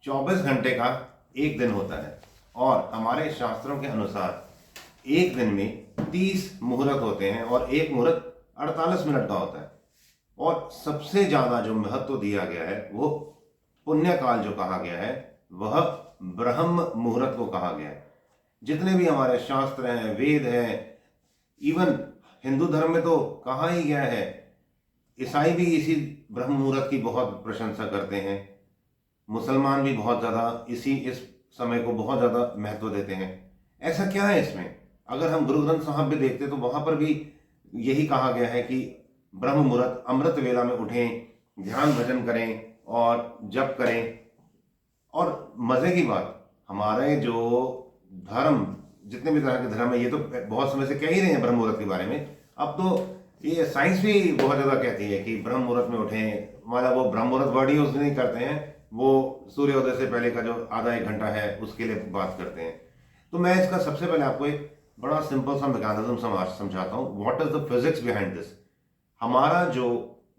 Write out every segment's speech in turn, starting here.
24 घंटे का एक दिन होता है और हमारे शास्त्रों के अनुसार एक दिन में 30 मुहूर्त होते हैं और एक मुहूर्त 48 मिनट का होता है। और सबसे ज्यादा जो महत्व दिया गया है वो पुण्य काल जो कहा गया है वह ब्रह्म मुहूर्त को कहा गया है। जितने भी हमारे शास्त्र हैं, वेद हैं, इवन हिंदू धर्म में तो कहा ही गया है, ईसाई भी इसी ब्रह्म मुहूर्त की बहुत प्रशंसा करते हैं, मुसलमान भी बहुत ज़्यादा इस समय को बहुत ज़्यादा महत्व देते हैं। ऐसा क्या है इसमें? अगर हम गुरु ग्रंथ साहब भी देखते तो वहाँ पर भी यही कहा गया है कि ब्रह्म मुहूर्त अमृत वेला में उठें, ध्यान भजन करें और जप करें। और मज़े की बात, हमारे जो धर्म, जितने भी तरह के धर्म है, ये तो बहुत समय से कह ही रहे हैं ब्रह्म मुहूर्त के बारे में। अब तो ये साइंस भी बहुत ज़्यादा कहती है कि ब्रह्म मुहूर्त में उठें, मतलब वो ब्रह्म मुहूर्त वर्ड यूज नहीं करते हैं, वो सूर्योदय से पहले का जो आधा एक घंटा है उसके लिए बात करते हैं। तो मैं इसका सबसे पहले आपको एक बड़ा सिंपल सा मैकेनिज्म समझाता हूँ। What is the physics behind this. हमारा जो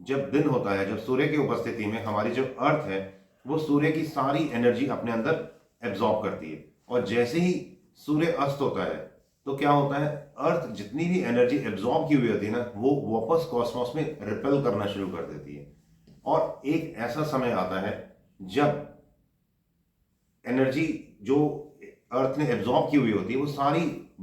जब दिन होता है, जब सूर्य की उपस्थिति में हमारी जो अर्थ है वो सूर्य की सारी एनर्जी अपने अंदर एब्जॉर्ब करती है, और जैसे ही सूर्य अस्त होता है तो क्या होता है, अर्थ जितनी भी एनर्जी एब्जॉर्ब की हुई होती है ना, वो वापस कॉस्मोस में रिपेल करना शुरू कर देती है। और एक ऐसा समय आता है जब एनर्जी जो अर्थ ने एब्जॉर्ब की हुई होती है वो सारी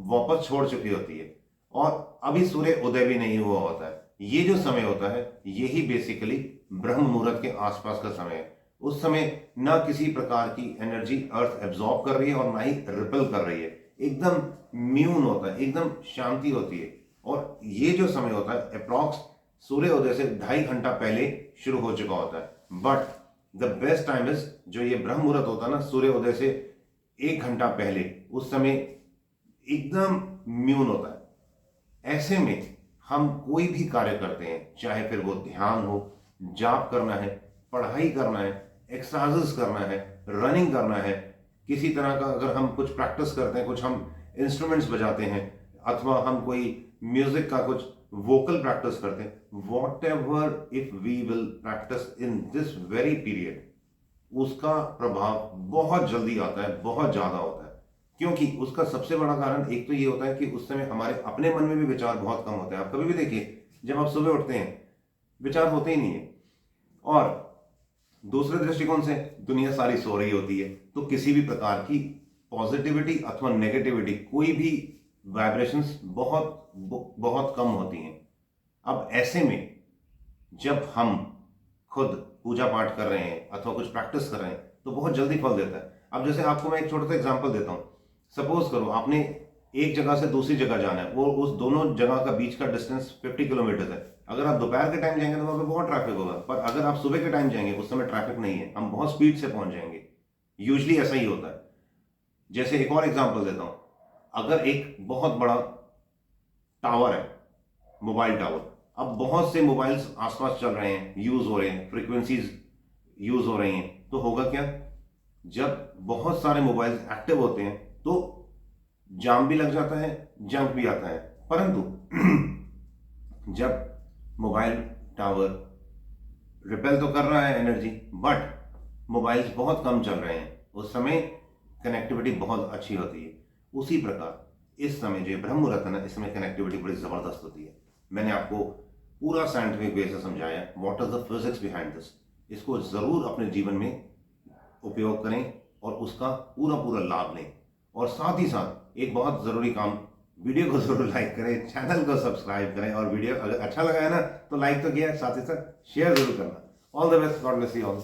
वापस छोड़ चुकी होती है, और अभी सूर्य उदय भी नहीं हुआ होता है। ये जो समय होता है यही बेसिकली ब्रह्म मुहूर्त के आसपास का समय है। उस समय ना किसी प्रकार की एनर्जी अर्थ एब्जॉर्ब कर रही है और ना ही रिपेल कर रही है, एकदम म्यून होता है, एकदम शांति होती है। और ये जो समय होता है अप्रॉक्स सूर्योदय से 2.5 घंटा पहले शुरू हो चुका होता है। But the best time is, जो ये ब्रह्म मुहूर्त होता है ना, सूर्योदय से 1 घंटा पहले, उस समय एकदम म्यून होता है। ऐसे में हम कोई भी कार्य करते हैं, चाहे फिर वो ध्यान हो, जाप करना है, पढ़ाई करना है, एक्सरसाइजेस करना है, रनिंग करना है, किसी तरह का अगर हम कुछ प्रैक्टिस करते हैं, कुछ हम इंस्ट्रूमेंट्स बजाते हैं, अथवा हम कोई म्यूजिक का कुछ वोकल प्रैक्टिस करते हैं, whatever if we will practice in this very period, उसका प्रभाव बहुत जल्दी आता है, बहुत ज्यादा होता है। क्योंकि उसका सबसे बड़ा कारण एक तो ये होता है कि उस समय हमारे अपने मन में भी विचार बहुत कम होते हैं। आप कभी भी देखिए, जब आप सुबह उठते हैं विचार होते ही नहीं है, और दूसरे दृष्टिकोण से दुनिया सारी सो रही होती है, तो किसी भी प्रकार की पॉजिटिविटी अथवा नेगेटिविटी, कोई भी वाइब्रेशंस बहुत कम होती हैं। अब ऐसे में जब हम खुद पूजा पाठ कर रहे हैं अथवा कुछ प्रैक्टिस कर रहे हैं तो बहुत जल्दी फल देता है। अब जैसे आपको मैं एक छोटा सा एग्जांपल देता हूं। सपोज करो आपने एक जगह से दूसरी जगह जाना है, वो उस दोनों जगह का बीच का डिस्टेंस 50 किलोमीटर है। अगर आप दोपहर के टाइम जाएंगे तो वहां पे बहुत ट्रैफिक होगा, पर अगर आप सुबह के टाइम जाएंगे उस समय ट्रैफिक नहीं है, हम बहुत स्पीड से पहुंच जाएंगे। यूजली ऐसा ही होता है। जैसे एक और एग्जाम्पल देता हूं। अगर एक बहुत बड़ा टावर है, मोबाइल टावर, अब बहुत से मोबाइल्स आसपास चल रहे हैं, यूज हो रहे हैं, फ्रीक्वेंसीज यूज हो रही हैं, तो होगा क्या, जब बहुत सारे मोबाइल्स एक्टिव होते हैं तो जाम भी लग जाता है, जंक भी आता है। परंतु जब मोबाइल टावर रिपेल तो कर रहा है एनर्जी, बट मोबाइल्स बहुत कम चल रहे हैं, उस समय कनेक्टिविटी बहुत अच्छी होती है। उसी प्रकार इस समय जो ब्रह्म मुहूर्त है ना, इस समय कनेक्टिविटी बड़ी जबरदस्त होती है। मैंने आपको पूरा साइंटिफिक वे से समझाया what is the physics behind this. इसको जरूर अपने जीवन में उपयोग करें और उसका पूरा पूरा लाभ लें। और साथ ही साथ एक बहुत जरूरी काम, वीडियो को जरूर लाइक करें, चैनल को सब्सक्राइब करें, और वीडियो अगर अच्छा लगा है ना तो लाइक तो किया, साथ ही साथ शेयर जरूर करना। All the best, God bless you all.